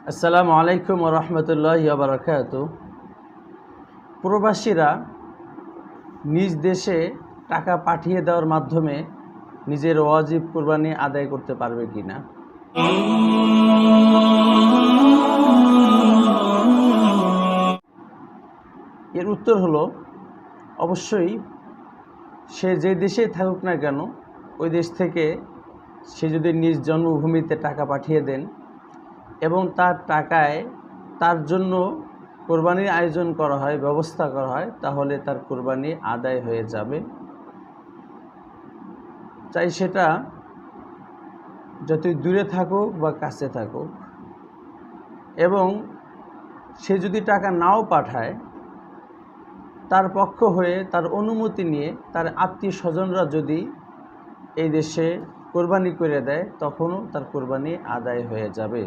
আসসালামু আলাইকুম ওয়া রাহমাতুল্লাহি ওয়া বারাকাতুহু। প্রবাসীরা নিজ দেশে টাকা পাঠিয়ে দেওয়ার মাধ্যমে নিজের ওয়াজিব কুরবানি আদায় করতে পারবে কিনা? এর উত্তর হলো অবশ্যই। সে যে দেশেই থাকুক না কেন, ওই দেশ থেকে সে যদি নিজ জন্মভূমিতে টাকা পাঠিয়ে দেন এবং তার টাকায় তার জন্য কোরবানির আয়োজন করা হয়, ব্যবস্থা করা হয়, তাহলে তার কোরবানি আদায় হয়ে যাবে। চাই সেটা যতই দূরে থাকুক বা কাছে থাকুক। এবং সে যদি টাকা নাও পাঠায়, তার পক্ষ হয়ে তার অনুমতি নিয়ে তার আত্মীয় স্বজনরা যদি এই দেশে কোরবানি করে দেয়, তখনও তার কোরবানি আদায় হয়ে যাবে।